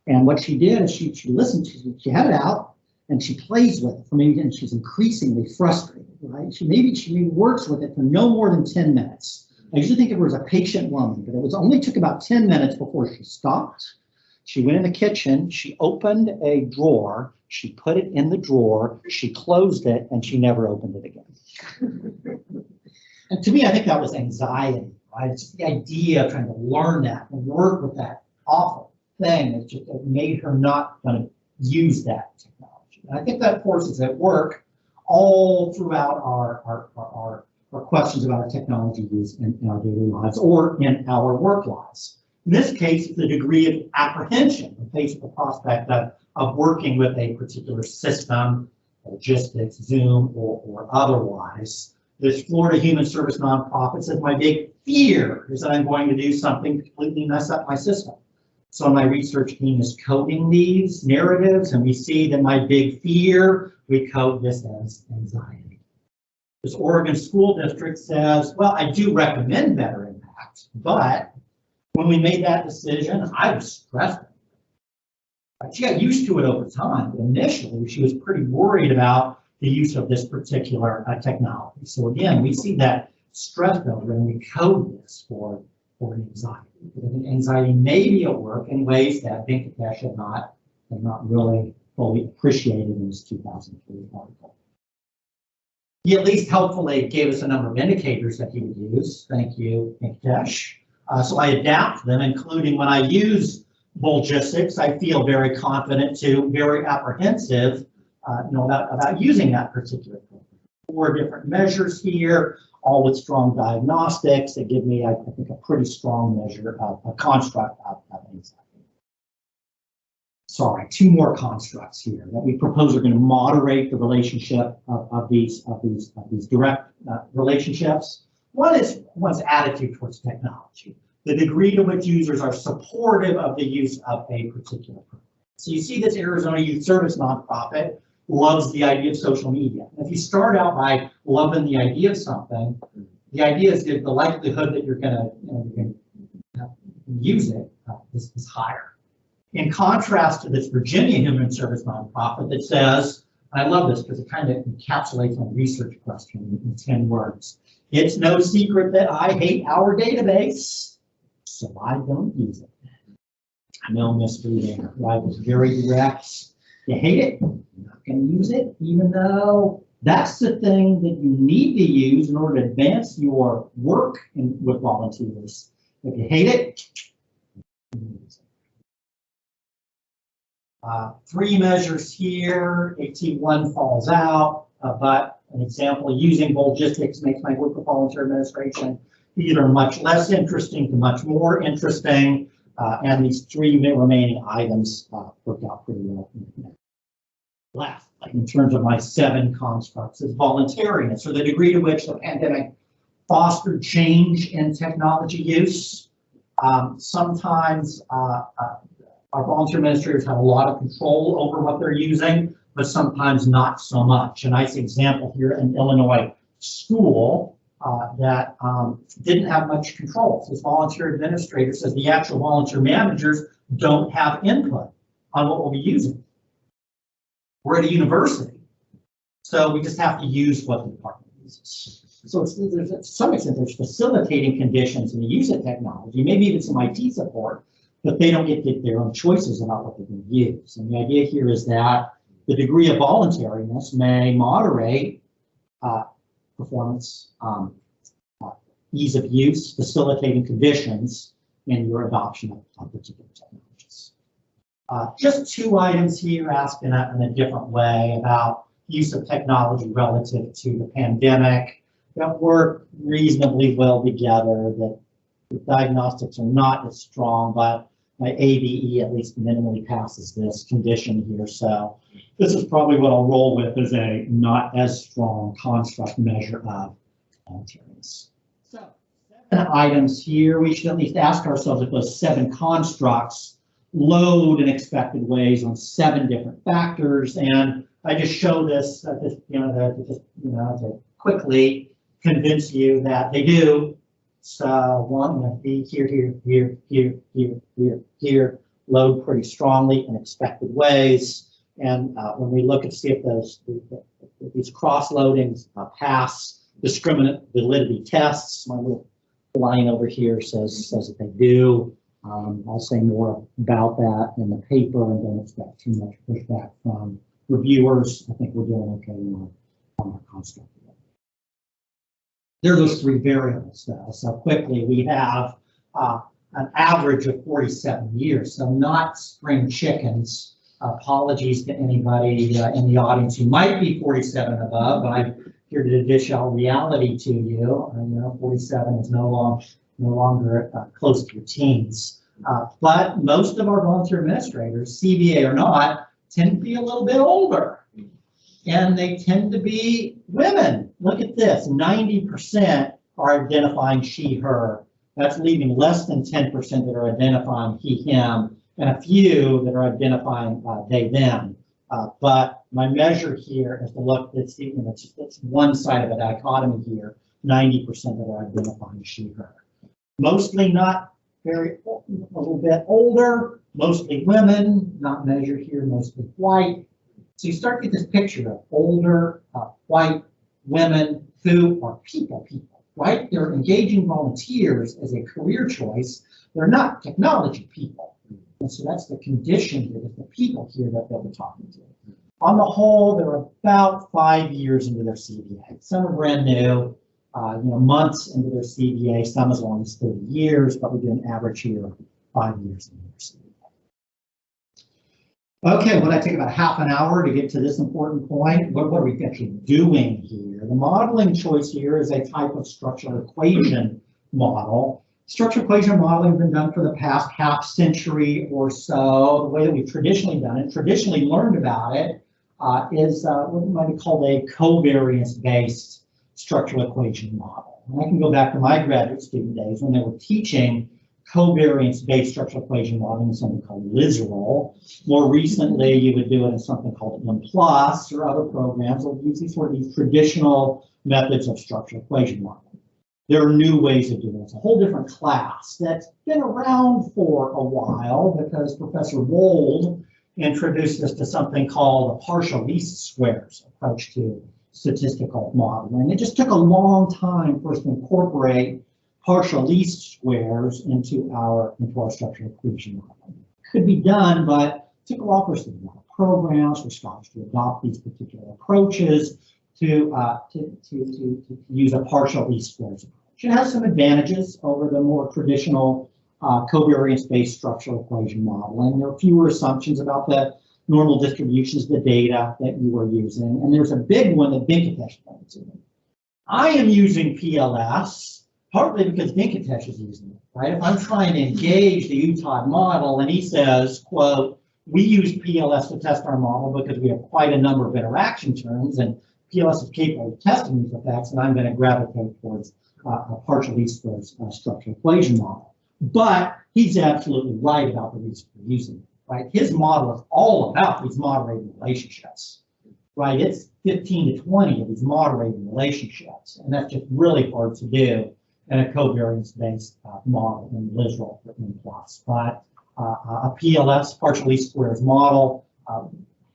and what she did is she listened. She had it out. And she plays with it for me, and she's increasingly frustrated, right? She maybe works with it for no more than 10 minutes. I usually think of her as a patient woman, but it only took about 10 minutes before she stopped. She went in the kitchen, she opened a drawer, she put it in the drawer, she closed it, and she never opened it again. And to me, I think that was anxiety, right? It's just the idea of trying to learn that and work with that awful thing that just it made her not going to use that technology. And I think that forces at work all throughout our questions about our technology use in our daily lives or in our work lives. In this case, the degree of apprehension in face of the prospect of working with a particular system, logistics, Zoom, or otherwise. This Florida Human Service nonprofit says my big fear is that I'm going to do something to completely mess up my system. So my research team is coding these narratives, and we see that my big fear, we code this as anxiety. This Oregon school district says, well, I do recommend better impact, but when we made that decision, I was stressed. She got used to it over time, but initially she was pretty worried about the use of this particular technology. So again, we see that stress builder and we code this for anxiety. I think anxiety may be at work in ways that Venkatesh have not really fully appreciated in his 2003 article. He at least helpfully gave us a number of indicators that he would use. Thank you, Venkatesh. So I adapt them, including when I use logistics, I feel very confident to very apprehensive about using that particular program. 4 different measures here, all with strong diagnostics that give me, I think, a pretty strong measure of a construct of anxiety. Sorry, 2 more constructs here that we propose are going to moderate the relationship of these direct relationships. One's attitude towards technology, the degree to which users are supportive of the use of a particular program. So you see this Arizona Youth Service nonprofit loves the idea of social media. And if you start out by loving the idea of something, the idea is that the likelihood that you're going to use it is higher. In contrast to this Virginia Human Service nonprofit that says, and I love this because it kind of encapsulates my research question in 10 words. It's no secret that I hate our database, so I don't use it. No mystery there, right? It's very direct. You hate it, you're not going to use it, even though that's the thing that you need to use in order to advance your work with volunteers. If you hate it, use it. 3 measures here, AT1 falls out, but an example, using logistics makes my work with volunteer administration either much less interesting to much more interesting, and these 3 remaining items worked out pretty well. Last, in terms of my 7 constructs, is voluntariness, or the degree to which the pandemic fostered change in technology use. Sometimes our volunteer administrators have a lot of control over what they're using, but sometimes not so much. A nice example here in Illinois school that didn't have much control. So this volunteer administrator says the actual volunteer managers don't have input on what we'll be using. We're at a university, so we just have to use what the department uses. So there's, to some extent, there's facilitating conditions in the use of technology, maybe even some IT support, but they don't get to get their own choices about what they're going to use. And the idea here is that the degree of voluntariness may moderate performance, ease of use, facilitating conditions in your adoption of particular technologies. Just 2 items here asked in a different way about use of technology relative to the pandemic that work reasonably well together, that the diagnostics are not as strong, but my ABE at least minimally passes this condition here. So this is probably what I'll roll with as a not as strong construct measure of voluntariness. So 7 items here. We should at least ask ourselves if those 7 constructs load in expected ways on 7 different factors. And I just show this, to quickly convince you that they do. So 1, be here, load pretty strongly in expected ways. And when we look and see if these cross loadings pass discriminant validity tests, my little line over here says that they do. I'll say more about that in the paper and don't expect too much pushback from reviewers. I think we're doing okay on our construct. There are those three variables though. So quickly we have an average of 47 years, so not spring chickens. Apologies to anybody in the audience who might be 47 and above, but I'm here to dish out reality to you. You know, 47 is no longer close to your teens. But most of our volunteer administrators, CVA or not, tend to be a little bit older. And they tend to be women. Look at this, 90% are identifying she, her. That's leaving less than 10% that are identifying he, him, and a few that are identifying they, them. But my measure here is to look, it's one side of a dichotomy here, 90% that are identifying she, her. Mostly not very, a little bit older, mostly women, not measured here, mostly white. So you start to get this picture of older, white women who are people, right? They're engaging volunteers as a career choice. They're not technology people. And so that's the condition here, the people here that we're talking to. On the whole, they're about 5 years into their CVA. Some are brand new, months into their CVA, some as long as 30 years, but we do an average here of 5 years into their CVA. Okay, well, I take about half an hour to get to this important point. What are we actually doing here? The modeling choice here is a type of structural equation model. Structural equation modeling has been done for the past half century or so. The way that we've traditionally done it, traditionally learned about it, is what might be called a covariance-based structural equation model. And I can go back to my graduate student days when they were teaching covariance-based structural equation modeling in something called Lizarol. More recently, you would do it in something called MPlus or other programs that use these sort of these traditional methods of structural equation modeling. There are new ways of doing it. It's a whole different class that's been around for a while because Professor Wold introduced us to something called the partial least squares approach to statistical modeling. It just took a long time for us to incorporate partial least squares into our structural equation modeling. Could be done, but it took a while for us to develop programs for scholars to adopt these particular approaches to use a partial least squares approach. It has some advantages over the more traditional covariance-based structural equation modeling. There are fewer assumptions about the normal distributions of the data that you are using, and there's a big one that Venkatesh pointed to. I am using PLS partly because Venkatesh is using it, right? If I'm trying to engage the UTOD model and he says, quote, we use PLS to test our model because we have quite a number of interaction terms and PLS is capable of testing these effects, and I'm going to gravitate towards a partial least squares structural equation model. But he's absolutely right about the reason for using it, right? His model is all about these moderating relationships, right? It's 15 to 20 of these moderating relationships, and that's just really hard to do in a covariance-based model in Lizarol or MPlus. But a PLS, partial least squares model,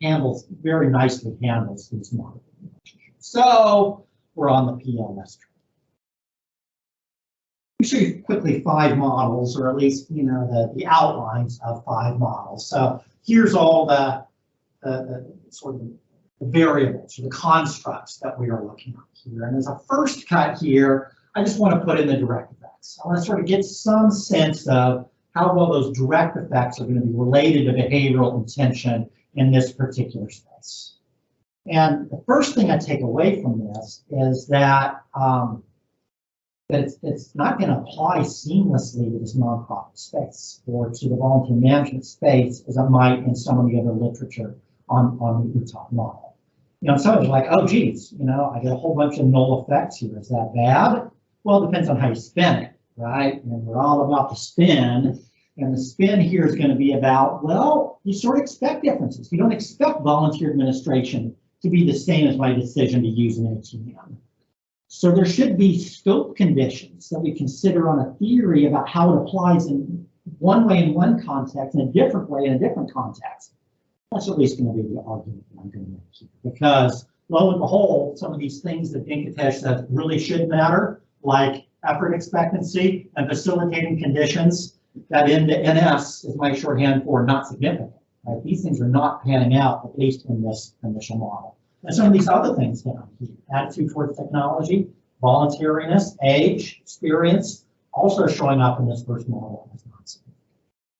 very nicely handles these moderating relationships. So we're on the PLS track. Let me show you quickly 5 models, or at least the outlines of 5 models. So here's all the sort of the variables or the constructs that we are looking at here. And as a first cut here, I just want to put in the direct effects. I want to sort of get some sense of how well those direct effects are going to be related to behavioral intention in this particular space. And the first thing I take away from this is that it's not going to apply seamlessly to this nonprofit space or to the volunteer management space as it might in some of the other literature on the UTOD model. Someone's like, oh, geez, I get a whole bunch of null effects here. Is that bad? Well, it depends on how you spin it, right? And we're all about the spin. And the spin here is going to be about, well, you sort of expect differences. You don't expect volunteer administration to be the same as my decision to use an ATM. So there should be scope conditions that we consider on a theory about how it applies in one way in one context and a different way in a different context. That's at least going to be the argument that I'm going to make here. Because, lo and behold, some of these things that Venkatesh says really should matter, like effort expectancy and facilitating conditions, that in the NS is my shorthand for not significant. Right? These things are not panning out, at least in this initial model. And some of these other things down here, attitude towards technology, voluntariness, age, experience, also showing up in this first model as not significant.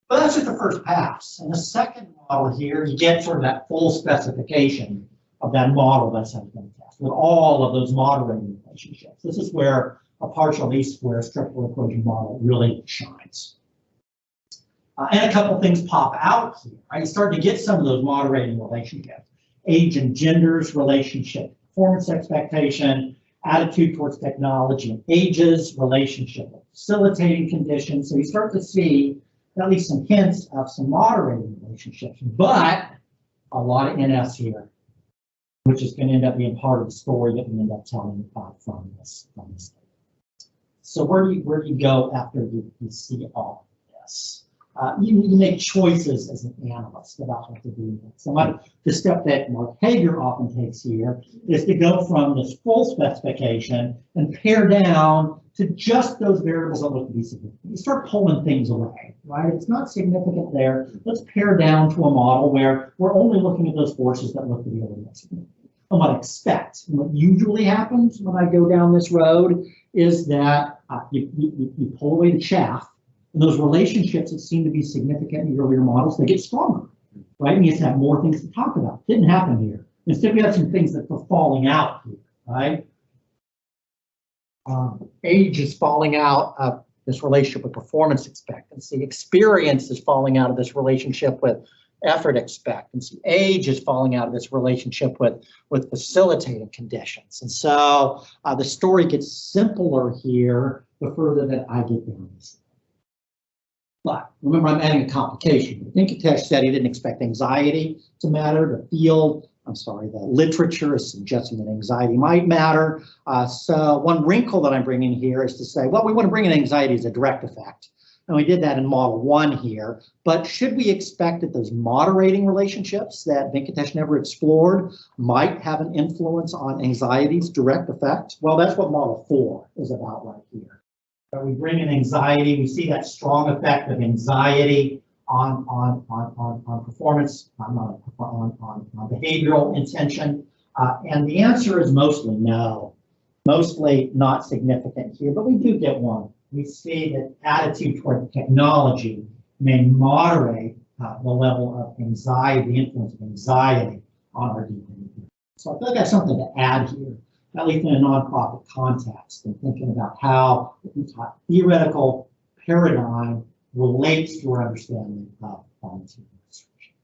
But that's just the first pass. In the second model here, you get sort of that full specification of that model that's been tested with all of those moderating relationships. This is where a partial least square structural equation model really shines. And a couple things pop out here. Right? You start to get some of those moderating relationships. Age and gender's relationship, performance expectation, attitude towards technology and ages, relationship with facilitating conditions. So you start to see at least some hints of some moderating relationships, but a lot of NS here, which is going to end up being part of the story that we end up telling from this. So where do you go after you see all of this? You make choices as an analyst about what to do next. So the step that Mark Hager often takes here is to go from this full specification and pare down to just those variables that look to be significant. You start pulling things away, right? It's not significant there. Let's pare down to a model where we're only looking at those forces that look to be a little significant. And what I expect, and what usually happens when I go down this road is that you pull away the chaff. And those relationships that seem to be significant in the earlier models, they get stronger, right? And you just have more things to talk about. Didn't happen here. Instead, we have some things that are falling out here, right? Age is falling out of this relationship with performance expectancy. Experience is falling out of this relationship with effort expectancy. Age is falling out of this relationship with facilitating conditions. And so the story gets simpler here the further that I get down this. But remember, I'm adding a complication. Vinkatesh said he didn't expect anxiety to matter. The literature is suggesting that anxiety might matter. So one wrinkle that I'm bringing here is to say, well, we want to bring in anxiety as a direct effect. And we did that in model 1 here. But should we expect that those moderating relationships that Vinkatesh never explored might have an influence on anxiety's direct effect? Well, that's what model 4 is about right here. We bring in anxiety, we see that strong effect of anxiety on performance, on behavioral intention. And the answer is mostly no, mostly not significant here, but we do get one. We see that attitude toward technology may moderate the level of anxiety, the influence of anxiety on our behavior. So I feel like I have something to add here, at least in a nonprofit context, and thinking about how the theoretical paradigm relates to our understanding of volunteer administration.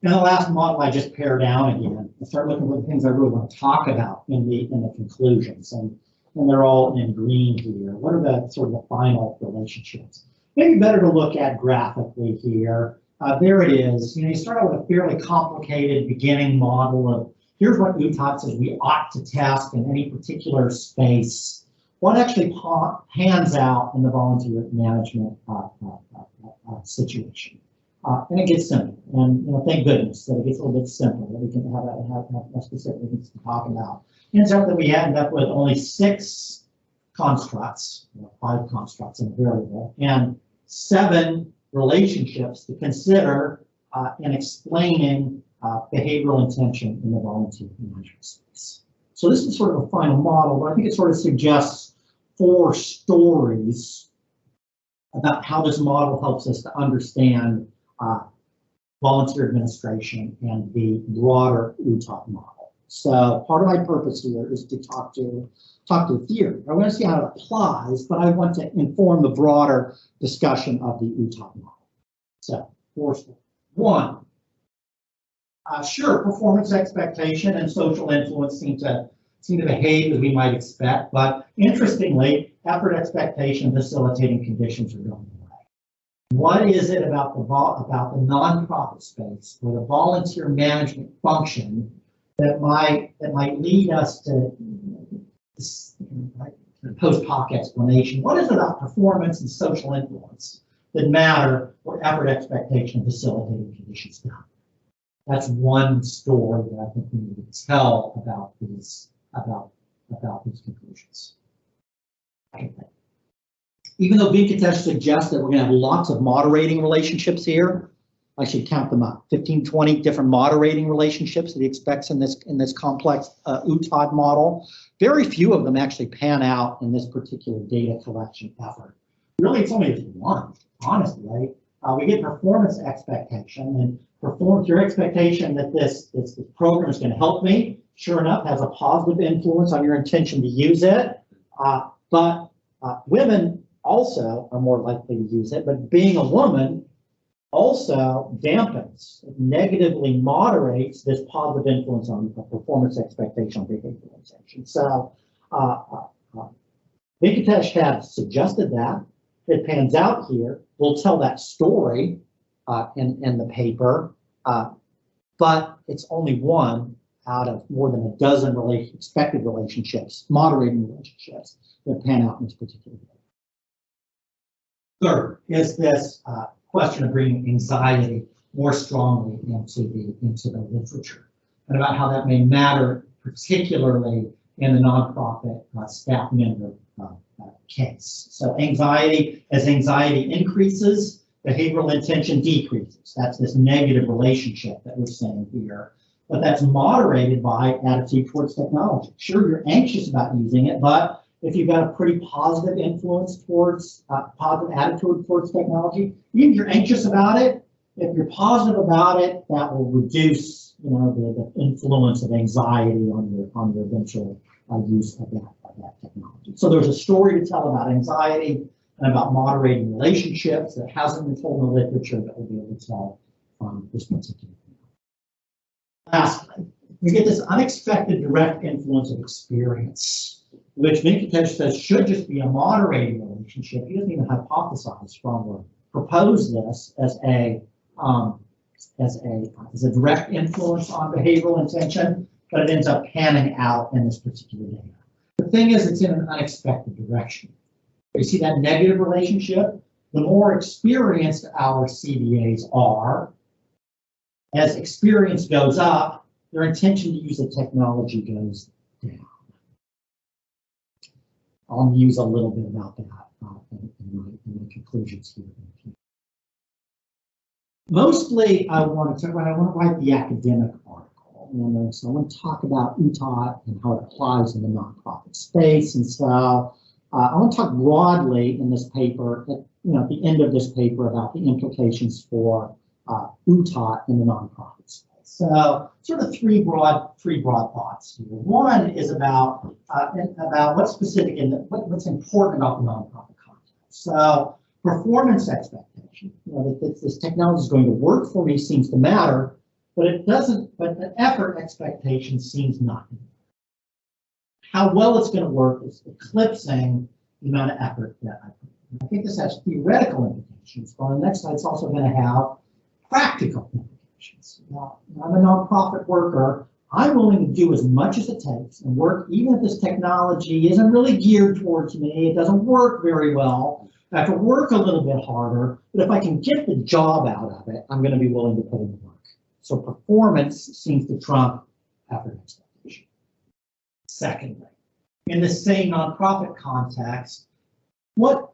And the last model I just pare down again and start looking at the things I really want to talk about in the conclusions, and they're all in green here. What are the sort of the final relationships? Maybe better to look at graphically here. There it is. You start out with a fairly complicated beginning model of here's what UTOT says we ought to test in any particular space. What actually pans out in the volunteer management situation? And it gets simple. And thank goodness that it gets a little bit simpler, that we can have specific things to talk about. Ends up that we end up with only 6 constructs, 5 constructs in a variable, and 7 relationships to consider in explaining behavioral intention in the volunteer management space. So this is sort of a final model, but I think it sort of suggests 4 stories about how this model helps us to understand volunteer administration and the broader UTOT model. So part of my purpose here is to talk to theory. I want to see how it applies, but I want to inform the broader discussion of the UTOT model. So 4 stories. 1. Sure, performance expectation and social influence seem to behave as we might expect, but interestingly, effort expectation and facilitating conditions are going away. What is it about the nonprofit space or the volunteer management function that might lead us to post hoc explanation? What is it about performance and social influence that matter where effort expectation and facilitating conditions don't? That's one story that I think we need to tell about these conclusions. Even though Venkatesh suggests that we're going to have lots of moderating relationships here, I should count them up, 15, 20 different moderating relationships that he expects in this complex UTOD model. Very few of them actually pan out in this particular data collection effort. Really, it's only one, honestly, right? We get performance expectation, and your expectation that this program is going to help me, sure enough, has a positive influence on your intention to use it. But women also are more likely to use it, but being a woman also dampens, negatively moderates this positive influence on the performance expectation on behavioral intention. So Venkatesh had suggested that. It pans out here. We'll tell that story in the paper, but it's only one out of more than a dozen expected relationships, moderating relationships that pan out in this particular case. Third is this question of bringing anxiety more strongly into the literature, and about how that may matter, particularly in the nonprofit staff member case. So as anxiety increases, behavioral intention decreases. That's this negative relationship that we're seeing here. But that's moderated by attitude towards technology. Sure, you're anxious about using it, but if you've got a pretty positive influence towards, positive attitude towards technology, even if you're anxious about it, if you're positive about it, that will reduce, the influence of anxiety on your eventual use of that technology. So there's a story to tell about anxiety and about moderating relationships that hasn't been told in the literature that we'll be able to tell from this particular thing. Lastly, we get this unexpected direct influence of experience, which Venkatesh says should just be a moderating relationship. He doesn't even hypothesize strongly, propose this as a direct influence on behavioral intention, but it ends up panning out in this particular data. The thing is, it's in an unexpected direction. You see that negative relationship? The more experienced our CBAs are, as experience goes up, their intention to use the technology goes down. I'll use a little bit about that in my conclusions here. Mostly, I want to write the academic article, and so I want to talk about UTOD and how it applies in the nonprofit space. And so I want to talk broadly in this paper, at the end of this paper, about the implications for UTOD in the nonprofit space. So, sort of three broad thoughts here. One is about what's specific and what's important about the nonprofit context. So, performance expectation. That this technology is going to work for me seems to matter, but it doesn't. But the effort expectation seems not to matter. How well it's going to work is eclipsing the amount of effort that I put in. I think this has theoretical implications. But on the next slide, it's also going to have practical implications. Now, I'm a nonprofit worker. I'm willing to do as much as it takes and work, even if this technology isn't really geared towards me. It doesn't work very well. I have to work a little bit harder, but if I can get the job out of it, I'm going to be willing to put in the work. So performance seems to trump effort expectation. Secondly, in the same nonprofit context, what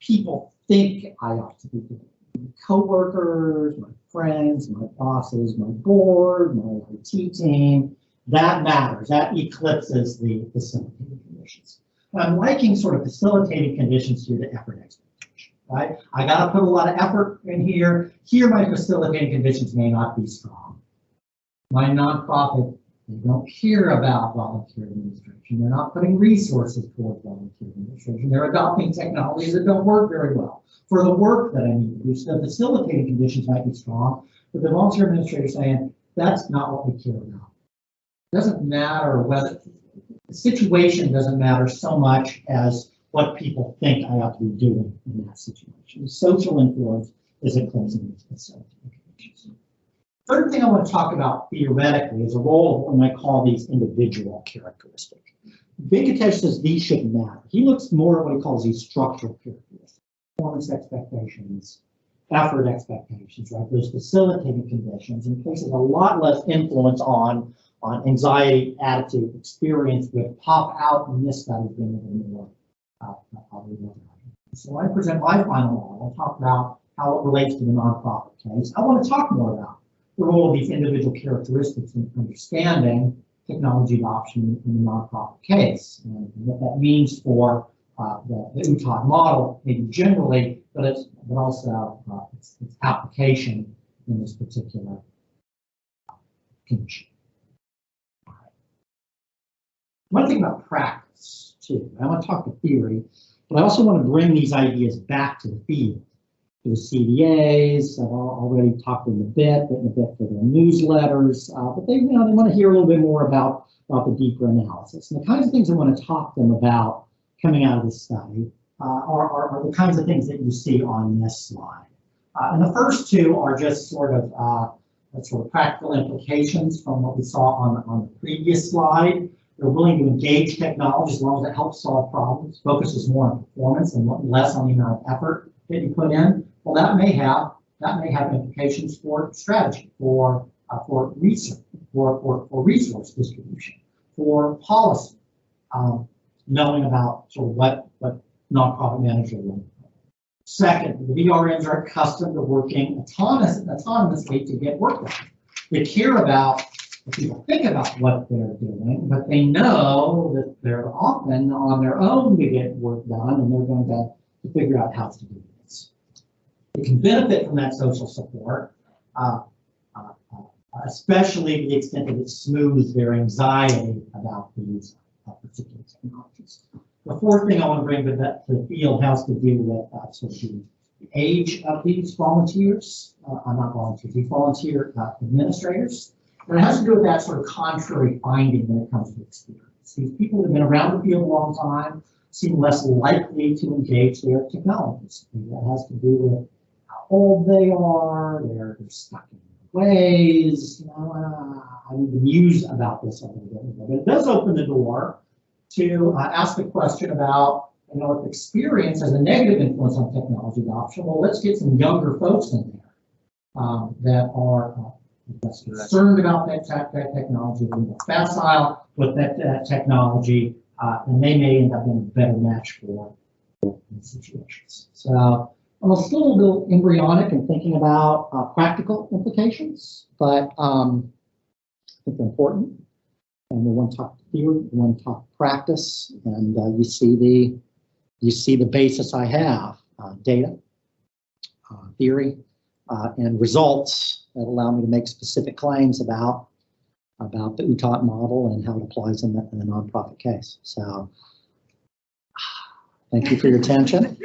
people think I ought to be doing. My coworkers, my friends, my bosses, my board, my IT team, that matters. That eclipses the facilitating conditions. I'm liking sort of facilitating conditions here to effort expectation, right? I got to put a lot of effort in here. Here, my facilitating conditions may not be strong. My nonprofit, they don't care about volunteer administration. They're not putting resources towards volunteer administration. They're adopting technologies that don't work very well for the work that I need to do. So the facilitating conditions might be strong, but the volunteer administrator is saying, that's not what we care about. It doesn't matter whether, the situation doesn't matter so much as what people think I ought to be doing in that situation. The social influence is eclipsing these facilitating conditions. Third thing I want to talk about theoretically is a role of what we might call these individual characteristics. Venkatesh says these shouldn't matter. He looks more at what he calls these structural characteristics. Performance expectations, effort expectations, right? Those facilitating conditions, and places a lot less influence on anxiety, attitude, experience would pop out in this study being a little more. So when I present my final model, I'll talk about how it relates to the nonprofit case. I want to talk more about the role of these individual characteristics in understanding technology adoption in the nonprofit case, and what that means for the UTOT model, maybe generally, but also its application in this particular condition. I want to think about practice too. I want to talk to theory, but I also want to bring these ideas back to the field. To the CDAs, I've already talked in a bit, written a bit for their newsletters, but they want to hear a little bit more about the deeper analysis. And the kinds of things I want to talk to them about coming out of this study are the kinds of things that you see on this slide. And the first two are just sort of practical implications from what we saw on the previous slide. They're willing to engage technology as long as it helps solve problems, focuses more on performance and less on the amount of effort that you put in. Well, that may have implications for strategy, for research, for resource distribution, for policy, knowing about sort of what nonprofit managers are doing. Second, the VRMs are accustomed to working autonomously to get work done. They care about what people think about what they're doing, but they know that they're often on their own to get work done, and they're going to figure out how to do this. They can benefit from that social support, especially to the extent that it smooths their anxiety about these particular technologies. The fourth thing I want to bring to the field has to do with sort of the age of these volunteers, not volunteers, these volunteer administrators. And it has to do with that sort of contrary finding when it comes to experience. These people that have been around the field a long time seem less likely to engage their technologies. And that has to do with how old they are, they're stuck in their ways. I need to muse about this a little bit. But it does open the door to ask the question about, if experience has a negative influence on technology adoption. Well, let's get some younger folks in there that are concerned about that technology, more facile with that technology, and they may end up being a better match for situations. So I'm still a little embryonic in thinking about practical implications, but I think they're important. And we want to talk theory, we want to talk practice, and you see the basis I have: data, theory, and results that allow me to make specific claims about the UTOT model and how it applies in the nonprofit case. So, thank you for your attention.